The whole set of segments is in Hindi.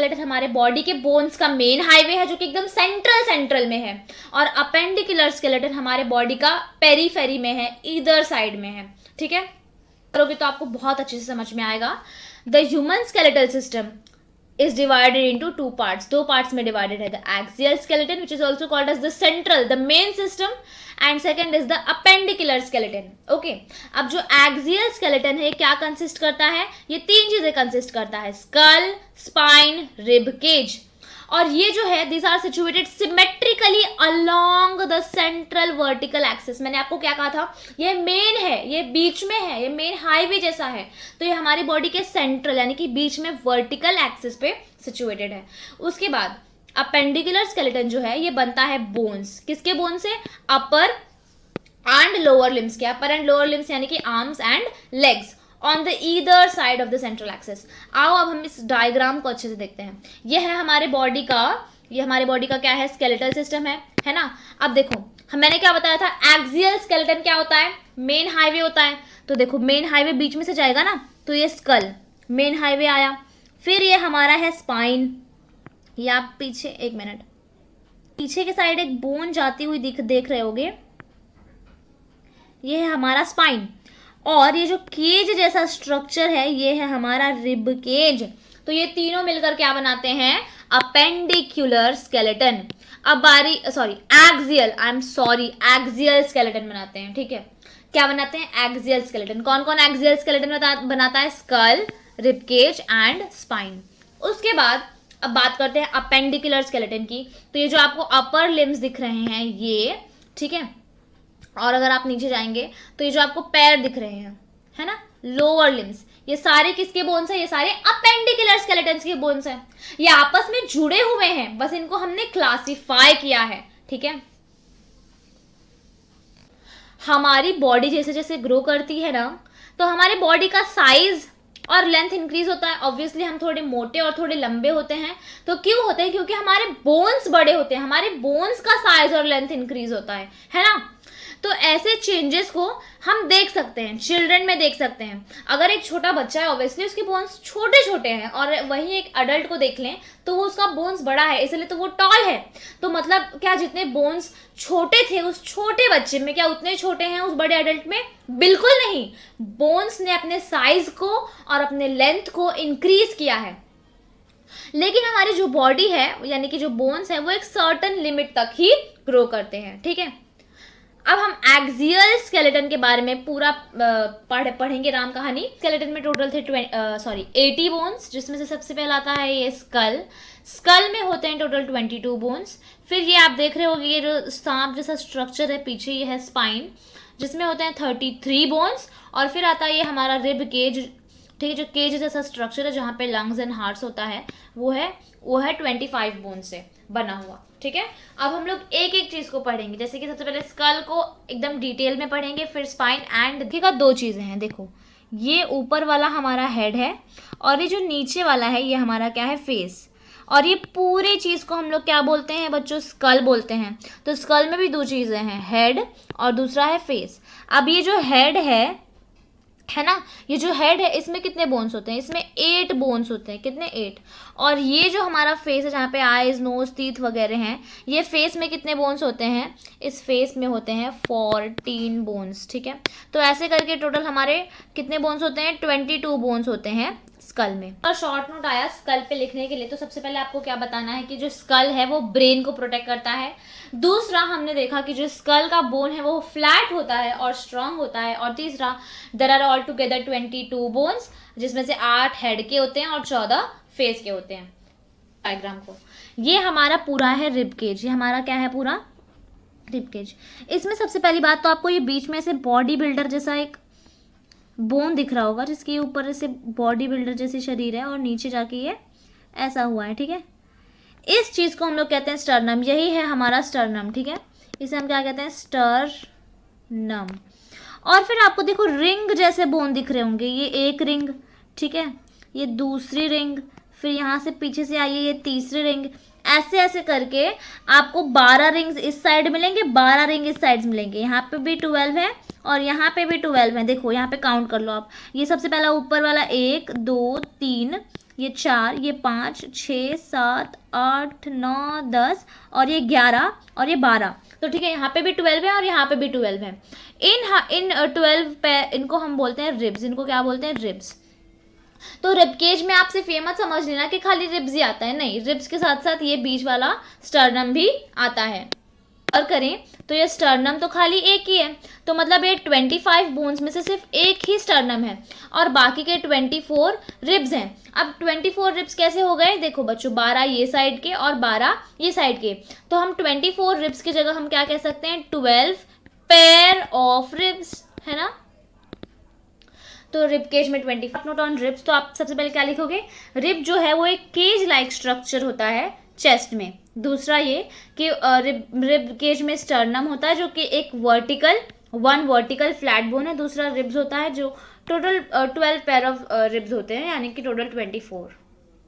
स्केलेटन हमारे बॉडी के बोन्स का मेन हाईवे है जो कि एकदम सेंट्रल में है, और अपेंडिकुलर स्केलेटन हमारे बॉडी का पेरीफेरी में है, ईदर साइड में है। ठीक है, करोगे तो आपको बहुत अच्छे से समझ में आएगा। The human skeletal system is divided into two parts, दो parts में divided है, the axial skeleton which is also called as the central, the main system, and second is the appendicular skeleton. Okay, अब जो axial skeleton है क्या consist करता है, ये तीन चीजें consist करता है, skull, spine, rib cage, और ये जो है these are situated symmetrically along the central vertical axis। मैंने आपको क्या कहा था, ये मेन है, ये बीच में है, ये मेन हाईवे जैसा है, तो ये हमारी बॉडी के सेंट्रल यानी कि बीच में वर्टिकल एक्सिस पे सिचुएटेड है। उसके बाद अपेंडिकुलर स्केलेटन जो है ये बनता है बोन्स, किसके बोन से, अपर एंड लोअर लिम्स के, अपर एंड लोअर लिम्स यानी कि arms and legs on the either side of the central axis. आओ अब हम इस डायग्राम को अच्छे से देखते हैं। ये है हमारे बॉडी का, ये हमारे बॉडी का क्या है, स्केलेटल सिस्टम है ना। अब देखो मैंने क्या बताया था, एक्सियल स्केलेटन क्या होता है, मेन हाईवे होता है। तो देखो मेन हाईवे बीच में से जाएगा ना, तो ये स्कल मेन हाईवे आया, फिर ये हमारा है स्पाइन, ये आप पीछे एक मिनट पीछे के साइड एक बोन जाती हुई देख रहे होगे, ये है हमारा स्पाइन, और ये जो केज जैसा स्ट्रक्चर है ये है हमारा रिब केज। तो ये तीनों मिलकर क्या बनाते हैं, अपेंडिकुलर स्केलेटन। अब बारी एक्सियल स्केलेटन बनाते हैं। ठीक है, क्या बनाते हैं, एक्सियल स्केलेटन। कौन कौन एक्सियल स्केलेटन बनाता है, skull, rib cage and spine. उसके बाद अब बात करते हैं अपेंडिकुलर स्केलेटन की। तो ये जो आपको अपर लिम्स दिख रहे हैं ये, ठीक है, और अगर आप नीचे जाएंगे तो ये जो आपको पैर दिख रहे हैं, है ना, लोअर लिम्स, ये सारे किसके बोन्स हैं, ये सारे अपेंडिकुलर स्केलेटन्स के बोन्स हैं। ये आपस में जुड़े हुए हैं, बस इनको हमने क्लासिफाई किया है। ठीक है, हमारी बॉडी जैसे जैसे ग्रो करती है ना, तो हमारे बॉडी का साइज और लेंथ इंक्रीज होता है। ऑब्वियसली हम थोड़े मोटे और थोड़े लंबे होते हैं, तो क्यों होते हैं, क्योंकि हमारे बोन्स बड़े होते हैं, हमारे बोन्स का साइज और लेंथ इंक्रीज होता है ना। तो ऐसे चेंजेस को हम देख सकते हैं, चिल्ड्रन में देख सकते हैं। अगर एक छोटा बच्चा है ऑब्वियसली उसके बोन्स छोटे छोटे हैं, और वहीं एक अडल्ट को देख लें तो वो उसका बोन्स बड़ा है, इसलिए तो वो टॉल है। तो मतलब क्या जितने बोन्स छोटे थे उस छोटे बच्चे में, क्या उतने छोटे हैं उस बड़े अडल्ट में, बिल्कुल नहीं। बोन्स ने अपने साइज को और अपने लेंथ को इंक्रीज किया है, लेकिन हमारी जो बॉडी है यानी कि जो बोन्स है वो एक सर्टेन लिमिट तक ही ग्रो करते हैं। ठीक है, अब हम एक्सियल स्केलेटन के बारे में पूरा पढ़ेंगे राम कहानी। स्केलेटन में टोटल थे 80 बोन्स, जिसमें से सबसे पहला आता है ये स्कल। स्कल में होते हैं टोटल 22 बोन्स। फिर ये आप देख रहे होंगे ये जो सांप जैसा स्ट्रक्चर है पीछे, ये है स्पाइन, जिसमें होते हैं 33 बोन्स। और फिर आता है ये हमारा रिब केज, ठीक है, जो केज जैसा स्ट्रक्चर है जहाँ पे लंग्स एंड हार्ट्स होता है, वो है 25 बोन से बना हुआ। ठीक है, अब हम लोग एक एक चीज को पढ़ेंगे। जैसे कि सबसे पहले स्कल को एकदम डिटेल में पढ़ेंगे, फिर स्पाइन एंड देखिएगा दो चीजें हैं। देखो ये ऊपर वाला हमारा हेड है, और ये जो नीचे वाला है ये हमारा क्या है, फेस। और ये पूरी चीज को हम लोग क्या बोलते हैं बच्चों, स्कल बोलते हैं। तो स्कल में भी दो चीजें हैं, हेड और दूसरा है फेस। अब ये जो हेड है ना, ये जो हेड है इसमें कितने बोन्स होते हैं, इसमें 8 बोन्स होते हैं। कितने, 8। और ये जो हमारा फेस है जहाँ पे आईज, नोज, टीथ वगैरह हैं, ये फेस में कितने बोन्स होते हैं, इस फेस में होते हैं 14 बोन्स। ठीक है, तो ऐसे करके टोटल हमारे कितने बोन्स होते हैं, 22 बोन्स होते हैं स्कल में। और शॉर्ट नोट आया स्कल पे लिखने के लिए, तो सबसे पहले आपको क्या बताना है कि जो स्कल है वो ब्रेन को प्रोटेक्ट करता है। दूसरा हमने देखा कि जो स्कल का बोन है वो फ्लैट होता है और स्ट्रांग होता है। और तीसरा there are all together 22 bones, जिसमें से 8 हेड के होते हैं और 14 फेस के होते हैं। डायग्राम को, ये हमारा पूरा है रिब केज, ये हमारा क्या है पूरा रिब केज। इसमें सबसे पहली बात तो आपको ये बीच में से बॉडी बिल्डर जैसा एक बोन दिख रहा होगा, जिसके ऊपर से बॉडी बिल्डर जैसे शरीर है और नीचे जाके ये ऐसा हुआ है। ठीक है, इस चीज को हम लोग कहते हैं स्टर्नम, यही है हमारा स्टर्नम। ठीक है, इसे हम क्या कहते हैं, स्टर्नम। और फिर आपको देखो रिंग जैसे बोन दिख रहे होंगे, ये एक रिंग, ठीक है, ये दूसरी रिंग, फिर यहाँ से पीछे से आइए ये तीसरी रिंग, ऐसे ऐसे करके आपको 12 रिंग्स इस साइड मिलेंगे, 12 रिंग इस साइड मिलेंगे। यहाँ पे भी 12 है और यहाँ पे भी 12 है। देखो यहाँ पे काउंट कर लो आप, ये सबसे पहला ऊपर वाला 1 2 3 ये 4, ये 5, 6, 7, 8, 9, 10 और ये 11 और ये 12। तो ठीक है, यहाँ पे भी 12 है और यहाँ पे भी 12 है। इन 12 पे इनको हम बोलते हैं रिब्स। इनको क्या बोलते हैं? रिब्स। तो रिब केज में आप सिर्फ ये मत समझ लेना कि खाली रिब्स ही आता है, नहीं, रिब्स के साथ साथ ये बीच वाला स्टर्नम भी आता है। और करें तो ये स्टर्नम तो खाली एक ही है, तो मतलब ये 25 बोन्स में से सिर्फ एक ही स्टर्नम है और बाकी के 24 रिब्स हैं। अब 24 रिब्स कैसे हो गए? देखो बच्चों, 12 ये साइड के और 12 ये साइड के, तो हम 24 रिब्स की जगह हम क्या कह सकते हैं? 12 पेयर ऑफ रिब्स, है ना। तो रिब केज में 25 नोट ऑन रिब्स। तो आप सबसे पहले क्या लिखोगे? रिब जो है वो एक केज लाइक स्ट्रक्चर होता है चेस्ट में। दूसरा ये कि रिब केज में स्टर्नम होता है जो कि एक वन वर्टिकल फ्लैट बोन है। दूसरा रिब्स होता है जो टोटल 12 पेयर ऑफ रिब्स होते हैं, यानी कि टोटल 24।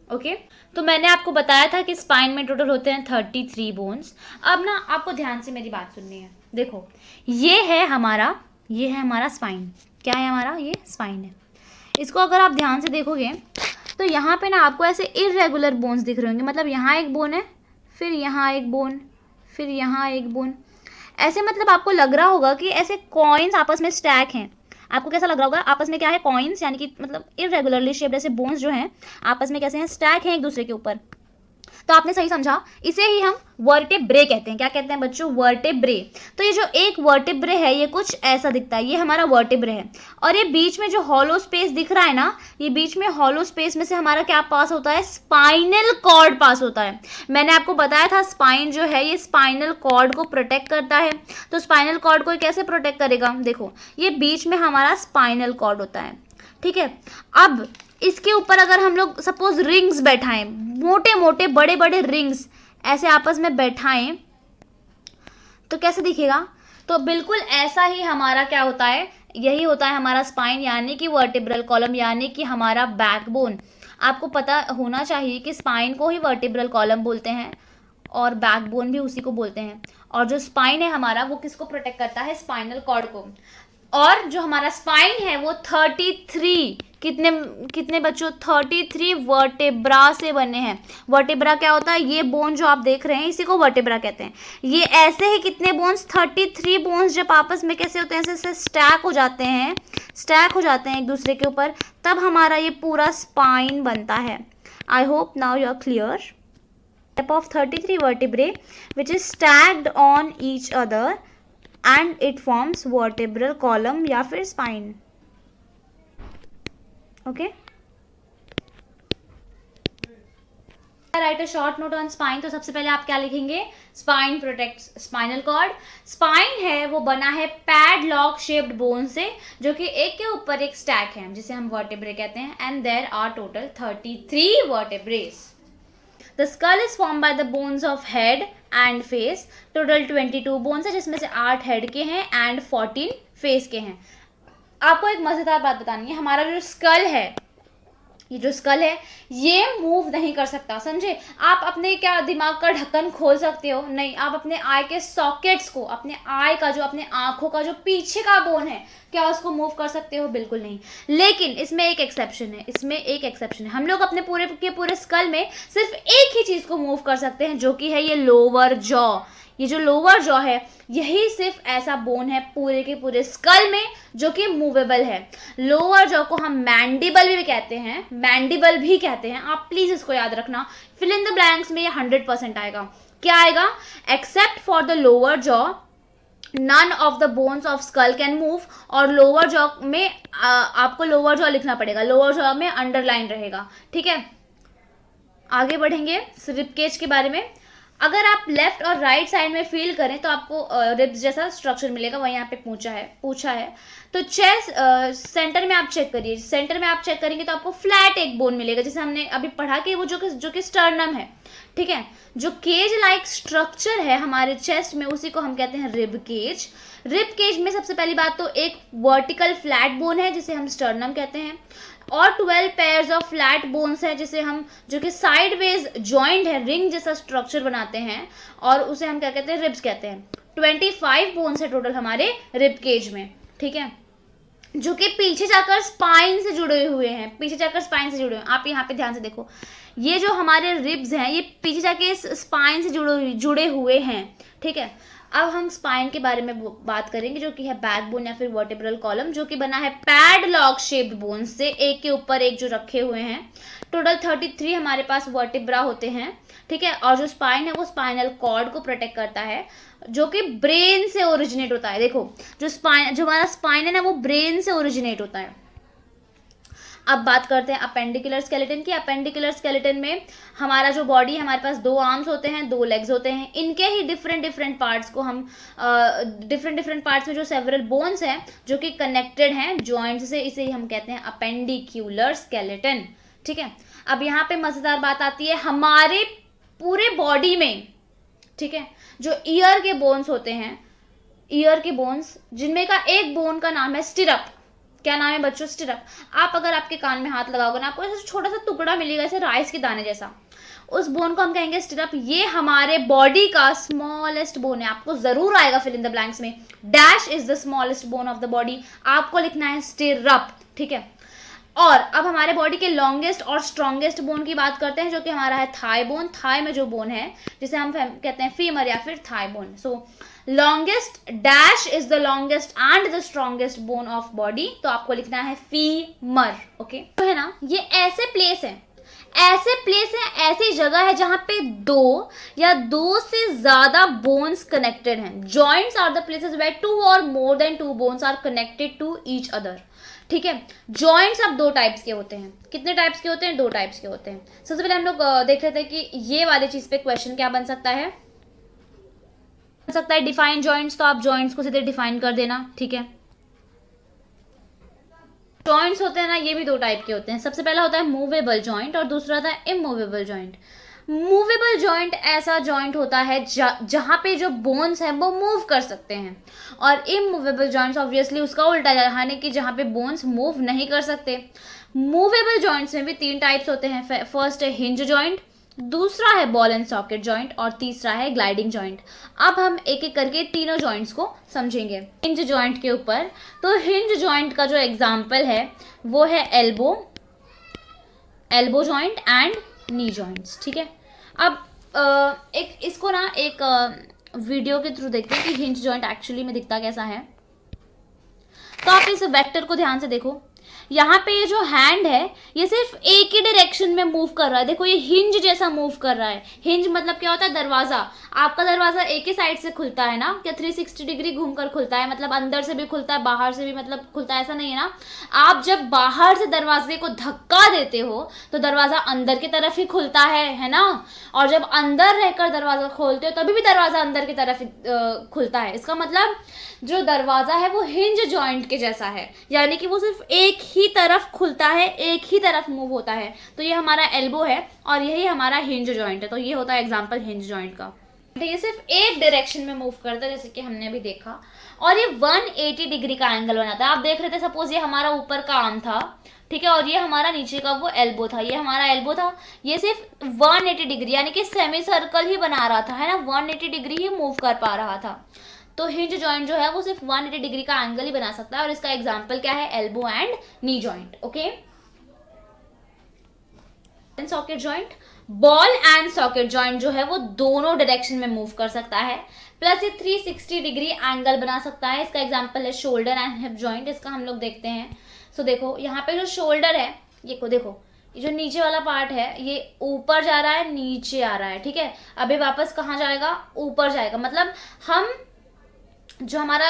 ओके, तो मैंने आपको बताया था कि स्पाइन में टोटल होते हैं 33 बोन्स। अब ना आपको ध्यान से मेरी बात सुननी है। देखो, ये है हमारा स्पाइन। क्या है हमारा? ये स्पाइन है। इसको अगर आप ध्यान से देखोगे तो यहाँ पे ना आपको ऐसे इर्रेगुलर बोन्स दिख रहे होंगे। मतलब यहाँ एक बोन है, फिर यहाँ एक बोन, फिर यहाँ एक बोन, ऐसे मतलब आपको लग रहा होगा कि ऐसे कॉइन्स आपस में स्टैक हैं। आपको कैसा लग रहा होगा? आपस में क्या है? कॉइन्स, यानी कि मतलब इर्रेगुलरली शेप्ड ऐसे बोन्स जो हैं आपस में कैसे हैं? स्टैक हैं एक दूसरे के ऊपर। तो आपने सही समझा, इसे ही हम वर्टेब्रे कहते हैं। क्या कहते हैं बच्चों? वर्टेब्रे। तो ये जो एक वर्टेब्रे है ये कुछ ऐसा दिखता है, ये हमारा वर्टेब्रे है। और ये बीच में जो हॉलो स्पेस दिख रहा है ना, ये बीच में हॉलो स्पेस में से हमारा क्या पास होता है? स्पाइनल कॉर्ड पास होता है। मैंने आपको बताया था स्पाइन जो है ये स्पाइनल कॉर्ड को प्रोटेक्ट करता है। तो स्पाइनल कॉर्ड को कैसे प्रोटेक्ट करेगा? देखो, ये बीच में हमारा स्पाइनल कॉर्ड होता है, ठीक है। अब इसके ऊपर अगर हम लोग सपोज रिंग्स बैठाएं, मोटे मोटे बड़े बड़े रिंग्स ऐसे आपस में बैठाएं तो कैसे दिखेगा? तो बिल्कुल ऐसा ही हमारा क्या होता है? यही होता है हमारा स्पाइन, यानी कि वर्टिब्रल कॉलम, यानी कि हमारा बैकबोन। आपको पता होना चाहिए कि स्पाइन को ही वर्टिब्रल कॉलम बोलते हैं और बैकबोन भी उसी को बोलते हैं। और जो स्पाइन है हमारा वो किसको प्रोटेक्ट करता है? स्पाइनल कॉर्ड को। और जो हमारा स्पाइन है वो 33 कितने बच्चों? 33 वर्टेब्रा से बने हैं। वर्टेब्रा क्या होता है? ये बोन जो आप देख रहे हैं इसी को वर्टेब्रा कहते हैं। ये ऐसे ही कितने बोन्स? 33 बोन्स जब आपस में कैसे होते हैं? ऐसे स्टैक हो जाते हैं एक दूसरे के ऊपर, तब हमारा ये पूरा स्पाइन बनता है। I hope now you are clear. Type of 33 vertebrae which is stacked on each other and it forms vertebral column या फिर spine. Okay? Write a short note on spine. तो सबसे पहले आप क्या लिखेंगे? Spine protects spinal cord. Spine है वो बना है पैडलॉक शेप्ड बोन से, जो कि एक के ऊपर एक स्टैक है, जिसे हम वर्टेब्रे कहते हैं। And there are total 33 vertebrae. The skull is formed by the bones of head and face. Total 22 bones है, जिसमें से 8 हेड के हैं एंड 14 फेस के हैं। आपको एक मजेदार बात बतानी है, हमारा जो स्कल है, ये जो स्कल है ये मूव नहीं कर सकता, समझे। आप अपने क्या दिमाग का ढक्कन खोल सकते हो? नहीं। आप अपने आई के सॉकेट्स को, अपने आई का जो, अपने आंखों का जो पीछे का बोन है, क्या उसको मूव कर सकते हो? बिल्कुल नहीं। लेकिन इसमें एक एक्सेप्शन है, हम लोग अपने पूरे के पूरे स्कल में सिर्फ एक ही चीज को मूव कर सकते हैं, जो कि है ये लोअर जॉ। ये जो लोअर जॉ है यही सिर्फ ऐसा बोन है पूरे के पूरे स्कल में जो कि मूवेबल है। लोअर जॉ को हम मैंडिबल भी कहते हैं, आप प्लीज इसको याद रखना। फिल इन द ब्लैंक्स में ये 100% आएगा। क्या आएगा? Except for the lower jaw none of the bones of skull can move. और लोअर जॉ में आपको लोअर जॉ लिखना पड़ेगा, लोअर जॉ में अंडरलाइन रहेगा, ठीक है। आगे बढ़ेंगे रिब केज के बारे में। अगर आप लेफ्ट और राइट साइड में फील करें तो आपको रिब्स जैसा स्ट्रक्चर मिलेगा, वही यहाँ पे पूछा है। तो चेस्ट सेंटर में आप चेक करिए, सेंटर में आप चेक करेंगे तो आपको फ्लैट एक बोन मिलेगा, जैसे हमने अभी पढ़ा कि वो जो कि स्टर्नम है, ठीक है। जो केज लाइक स्ट्रक्चर है हमारे चेस्ट में उसी को हम कहते हैं रिब केज। रिब केज में सबसे पहली बात तो एक वर्टिकल फ्लैट बोन है जिसे हम स्टर्नम कहते हैं, और 12 पेयर्स ऑफ फ्लैट बोन्स है जिसे हम, जो कि साइडवेज जॉइंट है, रिंग जैसा स्ट्रक्चर बनाते हैं, और उसे हम क्या कहते हैं? रिब्स कहते हैं। 25 बोन्स है टोटल हमारे रिब केज में, ठीक है। जो कि पीछे जाकर स्पाइन से जुड़े हुए हैं, पीछे जाकर स्पाइन से जुड़े हुए हैं। आप यहाँ पे ध्यान से देखो, ये जो हमारे रिब्स हैं ये पीछे जाके इस स्पाइन से जुड़े हुए हैं, ठीक है। अब हम स्पाइन के बारे में बात करेंगे, जो कि है बैकबोन या फिर वर्टेब्रल कॉलम, जो कि बना है पैडलॉक शेप्ड बोन से, एक के ऊपर एक जो रखे हुए हैं। टोटल 33 हमारे पास वर्टिब्रा होते हैं, ठीक है। और जो स्पाइन है वो स्पाइनल कॉर्ड को प्रोटेक्ट करता है, जो कि ब्रेन से ओरिजिनेट होता है। देखो जो हमारा स्पाइन है ना वो ब्रेन से ओरिजिनेट होता है। अब बात करते हैं अपेंडिकुलर स्केलेटन की। अपेंडिकुलर स्केलेटन में हमारा जो बॉडी है, हमारे पास 2 आर्म्स होते हैं, 2 लेग्स होते हैं। इनके ही डिफरेंट पार्ट्स को हम डिफरेंट पार्ट्स में जो सेवरल बोन्स हैं जो कि कनेक्टेड हैं जॉइंट्स से, इसे ही हम कहते हैं अपेंडिकुलर स्केलेटन, ठीक है। अब यहाँ पे मजेदार बात आती है हमारे पूरे बॉडी में, ठीक है, जो ईयर के बोन्स होते हैं, ईयर के बोन्स, जिनमें का एक बोन का नाम है स्टिरअप। क्या नाम है बच्चों? स्टिरअप। आप अगर आपके कान में हाथ लगाओगे ना, आपको ऐसा छोटा सा टुकड़ा मिलेगा ऐसे राइस के दाने जैसा, उस बोन को हम कहेंगे स्टिरअप। ये हमारे बॉडी का स्मॉलेस्ट बोन है। आपको जरूर आएगा फिल इन द ब्लैंक्स में, dash is the smallest bone of the body, आपको लिखना है स्टिरअप, ठीक है। और अब हमारे बॉडी के लॉन्गेस्ट और स्ट्रॉन्गेस्ट बोन की बात करते हैं, जो कि हमारा है थाई बोन। थाई में जो बोन है जिसे हम कहते हैं फीमर या फिर thigh bone. So longest dash is the longest and the strongest bone of body, तो आपको लिखना है फीमर, ओके। तो है ना, ये ऐसे प्लेस है, ऐसी जगह है जहां पे 2 या 2 से ज्यादा बोन्स कनेक्टेड हैं। Joints are the places where 2 और more than 2 bones are connected to each other, ठीक है। जॉइंट्स अब 2 टाइप्स के होते हैं। कितने टाइप्स के होते हैं? 2 टाइप्स के होते हैं। सबसे पहले हम लोग देख रहे थे कि ये वाली चीज पे क्वेश्चन क्या बन सकता है, डिफाइन जॉइंट्स। तो आप जॉइंट्स को सीधे डिफाइन कर देना, ठीक है। जॉइंट्स होते हैं ना, ये भी 2 टाइप के होते हैं। सबसे पहला होता है मूवेबल जॉइंट और दूसरा होता है इमूवेबल जॉइंट। मूवेबल जॉइंट ऐसा जॉइंट होता है जहां पे जो बोन्स हैं वो मूव कर सकते हैं, और इमूवेबल जॉइंट्स ऑब्वियसली उसका उल्टा, यानी कि जहां पे बोन्स मूव नहीं कर सकते। मूवेबल जॉइंट्स में भी 3 टाइप्स होते हैं। फर्स्ट है हिंज जॉइंट, दूसरा है बॉल एंड सॉकेट जॉइंट और तीसरा है ग्लाइडिंग जॉइंट। अब हम एक एक करके तीनों जॉइंट्स को समझेंगे। हिंज जॉइंट के ऊपर, तो हिंज जॉइंट का जो एग्जांपल है वो है elbow joint and knee joints, ठीक है। अब एक इसको ना एक वीडियो के थ्रू देखते हैं कि हिंज जॉइंट एक्चुअली में दिखता कैसा है। तो आप इस वेक्टर को ध्यान से देखो, यहाँ पे ये जो हैंड है ये सिर्फ एक ही डायरेक्शन में मूव कर रहा है। देखो ये हिंज जैसा मूव कर रहा है। हिंज मतलब क्या होता है? दरवाजा। आपका दरवाजा एक ही साइड से खुलता है ना, क्या 360 डिग्री घूमकर खुलता है? मतलब अंदर से भी खुलता है, बाहर से भी मतलब खुलता है, ऐसा नहीं है ना। आप जब बाहर से दरवाजे को धक्का देते हो तो दरवाजा अंदर की तरफ ही खुलता है ना। और जब अंदर रहकर दरवाजा खोलते हो तभी भी दरवाजा अंदर की तरफ खुलता है। इसका मतलब जो दरवाजा है वो हिंज जॉइंट के जैसा है, यानी कि वो सिर्फ एक ही तरफ खुलता है, एक ही तरफ मूव होता है। तो ये हमारा एल्बो है और यही हमारा हिंज जॉइंट है। तो ये होता है एग्जांपल हिंज जॉइंट का। ये सिर्फ एक डायरेक्शन में मूव करता है, जैसे कि हमने अभी देखा, और ये 180 डिग्री का एंगल बनाता है। आप देख रहे थे, सपोज ये हमारा ऊपर का आर्म था, ठीक है, और ये हमारा नीचे का वो एल्बो था। ये हमारा एल्बो था, ये सिर्फ 180 डिग्री यानी कि सेमी सर्कल ही बना रहा था, है ना, 180 डिग्री ही मूव कर पा रहा था। तो हिंज जॉइंट जो है वो सिर्फ 180 डिग्री का एंगल ही बना सकता है, और इसका एग्जांपल क्या है? Elbow and knee joint, okay. Socket joint, ball and socket joint जो है वो दोनों डायरेक्शन में मूव कर सकता है, प्लस ये 360 डिग्री एंगल बना सकता है। इसका एग्जांपल है शोल्डर एंड हिप जॉइंट। इसका हम लोग देखते हैं। सो देखो यहाँ पे जो शोल्डर है, ये को देखो, ये जो नीचे वाला पार्ट है ये ऊपर जा रहा है, नीचे आ रहा है, ठीक है। अभी वापस कहाँ जाएगा? ऊपर जाएगा। मतलब हम जो हमारा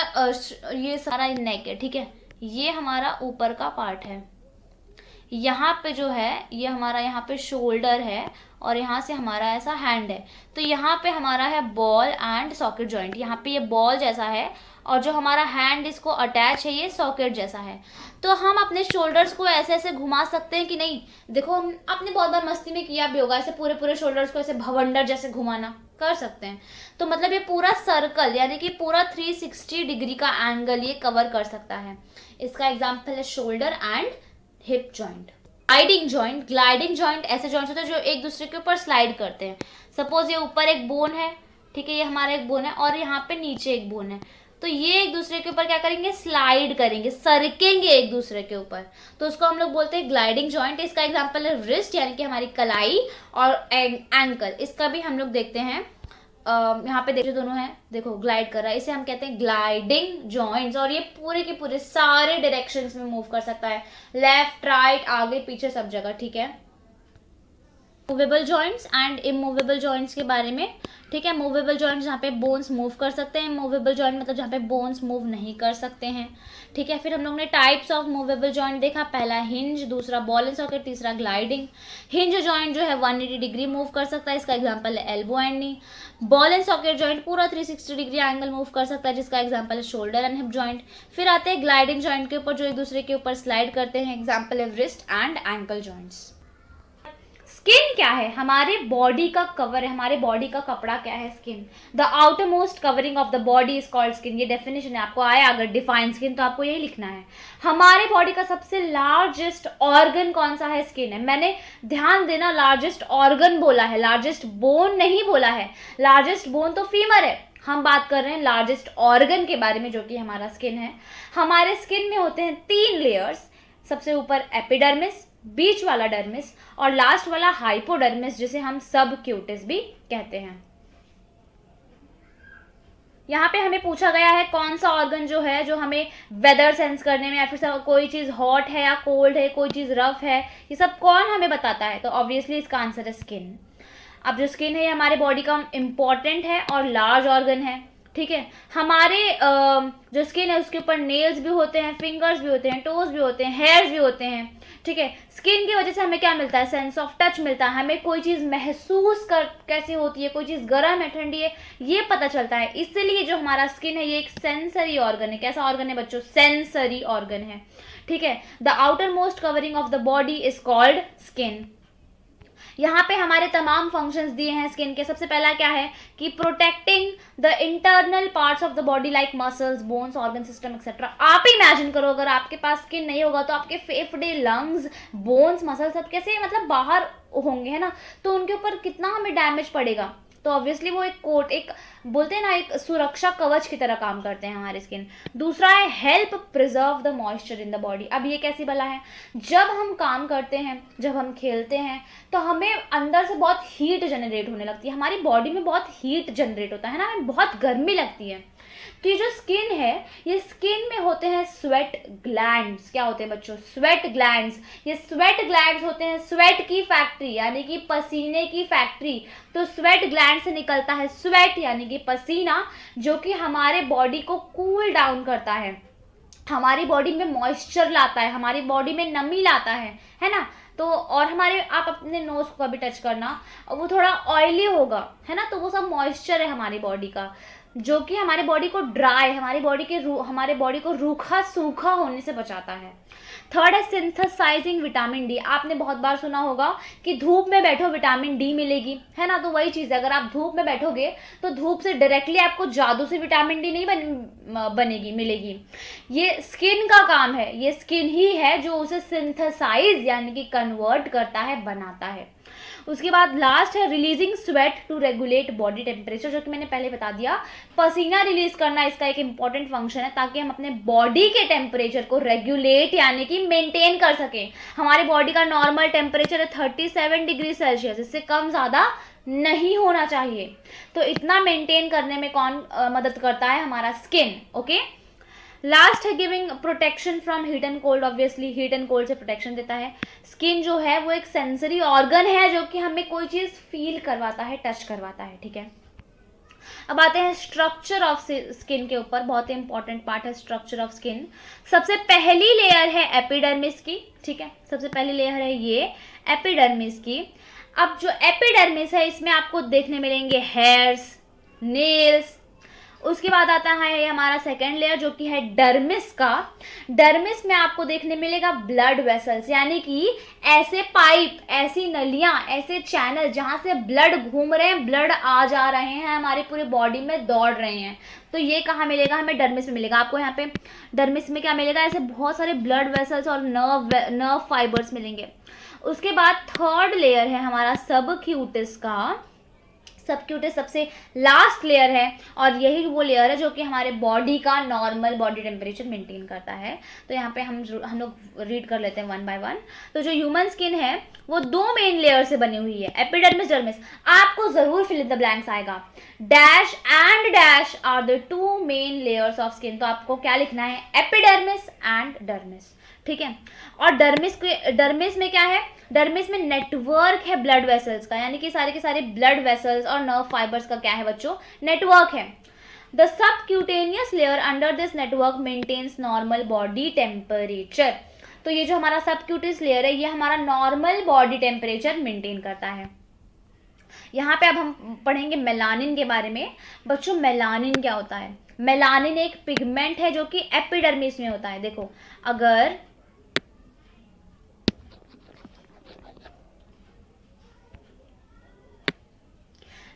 ये सारा नेक है, ठीक है, ये हमारा ऊपर का पार्ट है। यहाँ पे जो है ये हमारा यहाँ पे शोल्डर है और यहाँ से हमारा ऐसा हैंड है। तो यहाँ पे हमारा है बॉल एंड सॉकेट जॉइंट। यहाँ पे ये बॉल जैसा है और जो हमारा हैंड इसको अटैच है ये सॉकेट जैसा है। तो हम अपने शोल्डर्स को ऐसे ऐसे घुमा सकते हैं कि नहीं? देखो हम आपने बहुत बार मस्ती में किया भी होगा, ऐसे पूरे पूरे शोल्डर्स को ऐसे भवंडर जैसे घुमाना कर सकते हैं। तो मतलब ये पूरा सर्कल यानी कि पूरा 360 डिग्री का एंगल ये कवर कर सकता है। इसका एग्जाम्पल है shoulder and hip joint. Gliding joint ऐसे जॉइंट्स होते हैं जो एक दूसरे के ऊपर स्लाइड करते हैं। सपोज ये ऊपर एक बोन है, ठीक है, ये हमारा एक बोन है और यहाँ पे नीचे एक बोन है। तो ये एक दूसरे के ऊपर क्या करेंगे, स्लाइड करेंगे, सरकेंगे एक दूसरे के ऊपर, तो उसको हम लोग बोलते हैं ग्लाइडिंग जॉइंट। इसका एग्जांपल है रिस्ट यानी कि हमारी कलाई, और एंकल, इसका भी हम लोग देखते हैं। यहाँ पे देखो दोनों हैं, देखो ग्लाइड कर रहा है, इसे हम कहते हैं ग्लाइडिंग जॉइंट्स। और ये पूरे के पूरे सारे डायरेक्शंस में मूव कर सकता है, लेफ्ट राइट आगे पीछे सब जगह, ठीक है। Movable joints and immovable joints के बारे में, ठीक है। मूवेबल जॉइंट्स जहाँ पे बोन्स मूव कर सकते हैं, मूवेबल जॉइंट मतलब जहाँ पे बोन्स मूव नहीं कर सकते हैं, ठीक है। फिर हम लोग ने टाइप्स ऑफ मूवेबल जॉइंट देखा, पहला हिंज, दूसरा बॉल एंड सॉकेट, तीसरा ग्लाइडिंग। हिंज जॉइंट जो है 180 डिग्री मूव कर सकता है, इसका एग्जाम्पल है elbow and knee. Ball and socket joint पूरा 360 डिग्री एंगल मूव कर सकता है, जिसका एग्जाम्पल है शोल्डर एंड हिप जॉइंट। फिर आते हैं ग्लाइडिंग जॉइंट के ऊपर, जो एक दूसरे के ऊपर स्लाइड करते हैं, एग्जाम्पल है wrist and ankle joints. Skin क्या है, हमारे बॉडी का कवर है, हमारे बॉडी का कपड़ा क्या है, skin. The outer most covering of the body is called skin. ये डेफिनेशन है, आपको आया अगर डिफाइन स्किन तो आपको यही लिखना है। हमारे बॉडी का सबसे लार्जेस्ट ऑर्गन कौन सा है, स्किन है। मैंने ध्यान देना लार्जेस्ट ऑर्गन बोला है, लार्जेस्ट बोन नहीं बोला है। लार्जेस्ट बोन तो फीमर है, हम बात कर रहे हैं लार्जेस्ट ऑर्गन के बारे में, जो कि हमारा स्किन है। हमारे स्किन में होते हैं 3 लेयर्स, सबसे ऊपर एपिडर्मिस, बीच वाला डर्मिस, और लास्ट वाला हाइपोडर्मिस, जिसे हम सब क्यूटिस भी कहते हैं। यहाँ पे हमें पूछा गया है कौन सा ऑर्गन जो है, जो हमें वेदर सेंस करने में, या फिर कोई चीज़ हॉट है या कोल्ड है, कोई चीज़ रफ है, ये सब कौन हमें बताता है, तो ऑब्वियसली इसका आंसर है स्किन। अब जो स्किन है ये हमारे बॉडी का इम्पॉर्टेंट है और लार्ज ऑर्गन है, ठीक है। हमारे जो स्किन है उसके ऊपर नेल्स भी होते हैं, फिंगर्स भी होते हैं, टोज भी होते हैं, हेयर्स भी होते हैं, ठीक है। स्किन की वजह से हमें क्या मिलता है, सेंस ऑफ टच मिलता है, हमें कोई चीज़ महसूस कर कैसे होती है, कोई चीज़ गर्म है ठंडी है, ये पता चलता है। इसलिए जो हमारा स्किन है ये एक सेंसरी ऑर्गन है। कैसा ऑर्गन है बच्चों, सेंसरी ऑर्गन है, ठीक है। The outer most covering of the body is called skin. यहाँ पे हमारे तमाम फंक्शंस दिए हैं स्किन के। सबसे पहला क्या है कि protecting the internal parts of the body like muscles, bones, organ system etcetera. आप इमेजिन करो अगर आपके पास स्किन नहीं होगा तो आपके फेफड़े, लंग्स, बोन्स, मसल्स सब कैसे मतलब बाहर होंगे, है ना, तो उनके ऊपर कितना हमें डैमेज पड़ेगा। तो ऑब्वियसली वो एक कोट, एक बोलते हैं ना, एक सुरक्षा कवच की तरह काम करते हैं हमारे स्किन। दूसरा है help preserve the moisture in the body. अब ये कैसी बला है, जब हम काम करते हैं, जब हम खेलते हैं, तो हमें अंदर से बहुत हीट जनरेट होने लगती है, हमारी बॉडी में बहुत हीट जनरेट होता है ना, हमें बहुत गर्मी लगती है। तो ये जो स्किन है, ये स्किन में होते हैं स्वेट ग्लैंड्स। क्या होते हैं बच्चों, स्वेट ग्लैंड्स। ये स्वेट ग्लैंड्स होते हैं स्वेट की फैक्ट्री, यानी कि पसीने की फैक्ट्री। तो स्वेट ग्लैंड से निकलता है स्वेट यानी कि पसीना, जो कि हमारे बॉडी को कूल डाउन करता है, हमारी बॉडी में मॉइस्चर लाता है, हमारी बॉडी में नमी लाता है ना। तो और हमारे, आप अपने नोज को कभी टच करना, वो थोड़ा ऑयली होगा, है ना, तो वो सब मॉइस्चर है हमारी बॉडी का, जो कि हमारे बॉडी को ड्राई, हमारे बॉडी को रूखा सूखा होने से बचाता है। थर्ड है सिंथेसाइजिंग विटामिन डी। आपने बहुत बार सुना होगा कि धूप में बैठो विटामिन डी मिलेगी, है ना, तो वही चीज़ है, अगर आप धूप में बैठोगे तो धूप से डायरेक्टली आपको जादू से विटामिन डी नहीं बनेगी, मिलेगी। ये स्किन का काम है, ये स्किन ही है जो उसे सिंथेसाइज यानी कि कन्वर्ट करता है, बनाता है। उसके बाद लास्ट है releasing sweat to regulate body temperature, जो कि मैंने पहले बता दिया। पसीना रिलीज करना इसका एक इंपॉर्टेंट फंक्शन है, ताकि हम अपने बॉडी के टेम्परेचर को रेगुलेट यानी कि मेंटेन कर सकें। हमारी बॉडी का नॉर्मल टेम्परेचर है 37 डिग्री सेल्सियस, इससे कम ज़्यादा नहीं होना चाहिए। तो इतना मेंटेन करने में कौन मदद करता है, हमारा स्किन। ओके, लास्ट है giving protection from heat and cold. Obviously heat and cold से प्रोटेक्शन देता है। स्किन जो है वो एक सेंसरी ऑर्गन है, जो कि हमें कोई चीज़ फील करवाता है, टच करवाता है, ठीक है। अब आते हैं स्ट्रक्चर ऑफ स्किन के ऊपर, बहुत ही इंपॉर्टेंट पार्ट है स्ट्रक्चर ऑफ स्किन। सबसे पहली लेयर है एपिडर्मिस की, ठीक है, सबसे पहली लेयर है ये एपिडर्मिस की। अब जो एपिडर्मिस है इसमें आपको देखने मिलेंगे हेयर्स, नेल्स। उसके बाद आता है हमारा सेकेंड लेयर जो कि है डर्मिस का। डर्मिस में आपको देखने मिलेगा ब्लड वेसल्स, यानी कि ऐसे पाइप, ऐसी नलियां, ऐसे चैनल जहां से ब्लड घूम रहे हैं, ब्लड आ जा रहे हैं, हमारी पूरी बॉडी में दौड़ रहे हैं। तो ये कहाँ मिलेगा, हमें डर्मिस में मिलेगा। आपको यहाँ पे डर्मिस में क्या मिलेगा, ऐसे बहुत सारे ब्लड वेसल्स और नर्व फाइबर्स मिलेंगे। उसके बाद थर्ड लेयर है हमारा सबक्यूटिस का। सबक्यूटेस सबसे लास्ट लेयर है और यही वो लेयर है जो कि हमारे बॉडी का नॉर्मल बॉडी टेम्परेचर मेंटेन करता है। तो यहाँ पे हम लोग रीड कर लेते हैं वन बाय वन। तो जो ह्यूमन स्किन है वो 2 मेन लेयर से बनी हुई है, एपिडर्मिस डर्मिस। आपको जरूर फिल इन द ब्लैंक्स आएगा, dash and dash are the 2 main layers of skin. तो आपको क्या लिखना है, एपिडर्मिस एंड डर्मिस, ठीक है। और डर्मिस में क्या है, डर्मिस में नेटवर्क है ब्लड वेसल्स का, यानी कि सारे के सारे ब्लड वेसल्स और नर्व फाइबर्स का क्या है बच्चों, नेटवर्क है। The subcutaneous layer under this network maintains normal body temperature. तो ये जो हमारा सबक्यूटेनियस लेयर है ये हमारा नॉर्मल बॉडी टेम्परेचर मेंटेन करता है। यहाँ पे अब हम पढ़ेंगे मेलानिन के बारे में। बच्चों मेलानिन क्या होता है, मेलानिन एक पिगमेंट है जो कि एपिडर्मिस में होता है। देखो अगर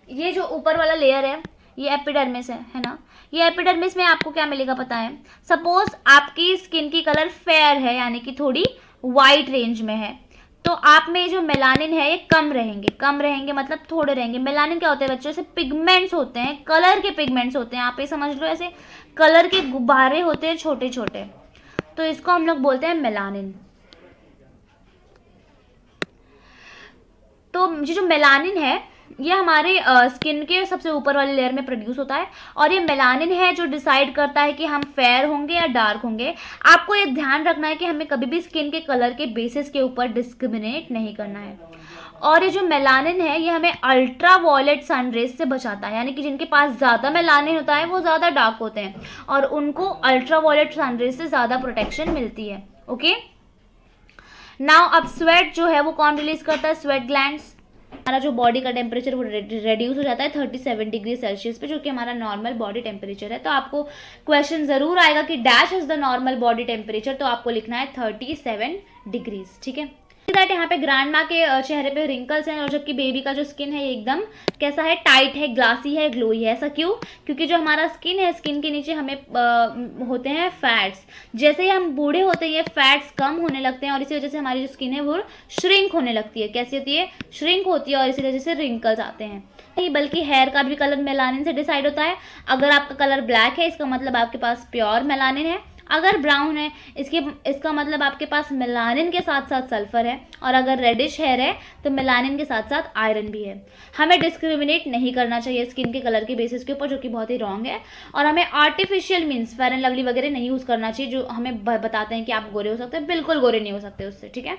ये जो ऊपर वाला लेयर है ये एपिडर्मिस है ना, ये एपिडर्मिस में आपको क्या मिलेगा पता है, सपोज आपकी स्किन की कलर फेयर है यानी कि थोड़ी वाइट रेंज में है, तो आप में जो मेलानिन है ये कम रहेंगे मतलब थोड़े रहेंगे। मेलानिन क्या होते हैं बच्चों, ऐसे पिगमेंट्स होते हैं, कलर के पिगमेंट्स होते हैं, आप ये समझ लो ऐसे कलर के गुब्बारे होते हैं छोटे छोटे, तो इसको हम लोग बोलते हैं मेलानिन। तो ये जो मेलानिन है ये हमारे स्किन के सबसे ऊपर वाले लेयर में प्रोड्यूस होता है और ये मेलानिन है जो डिसाइड करता है कि हम फेयर होंगे या डार्क होंगे। आपको ये ध्यान रखना है कि हमें कभी भी स्किन के कलर के बेसिस के ऊपर डिस्क्रिमिनेट नहीं करना है। और ये जो मेलानिन है ये हमें अल्ट्रा वायलेट सनरेज से बचाता है, यानी कि जिनके पास ज़्यादा मेलानिन होता है वो ज़्यादा डार्क होते हैं और उनको अल्ट्रा वायलेट सनरेज से ज़्यादा प्रोटेक्शन मिलती है। ओके, नाउ अब स्वेट जो है वो कौन रिलीज करता है, स्वेट ग्लैंड्स। हमारा जो बॉडी का टेम्परेचर वो रेड्यूस हो जाता है 37 डिग्री सेल्सियस पे, जो कि हमारा नॉर्मल बॉडी टेम्परेचर है। तो आपको क्वेश्चन जरूर आएगा कि dash is the normal body temperature, तो आपको लिखना है 37 डिग्रीज, ठीक है। दैट यहाँ पे ग्रैंड माँ के चेहरे पे रिंकल्स हैं और जबकि बेबी का जो स्किन है एकदम कैसा है, टाइट है, ग्लासी है, ग्लोई है। ऐसा क्यों, क्योंकि जो हमारा स्किन है स्किन के नीचे हमें होते हैं फैट्स, जैसे ही हम बूढ़े होते हैं ये फैट्स कम होने लगते हैं और इसी वजह से हमारी जो स्किन है वो श्रिंक होने लगती है। कैसी होती है, श्रिंक होती है और इसी वजह से रिंकल्स आते हैं। नहीं बल्कि हेयर का भी कलर मेलानिन से डिसाइड होता है। अगर आपका कलर ब्लैक है इसका मतलब आपके पास प्योर मेलानिन है, अगर ब्राउन है इसका मतलब आपके पास मेलानिन के साथ साथ सल्फर है, और अगर रेडिश हेयर है तो मेलानिन के साथ साथ आयरन भी है। हमें डिस्क्रिमिनेट नहीं करना चाहिए स्किन के कलर के बेसिस के ऊपर, जो कि बहुत ही रॉन्ग है। और हमें artificial means fair and lovely वगैरह नहीं यूज़ करना चाहिए जो हमें बताते हैं कि आप गोरे हो सकते हैं, बिल्कुल गोरे नहीं हो सकते उससे, ठीक है।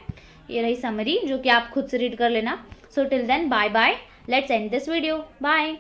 ये रही समरी जो कि आप खुद से रीड कर लेना। So till then bye bye, let's end this video, bye.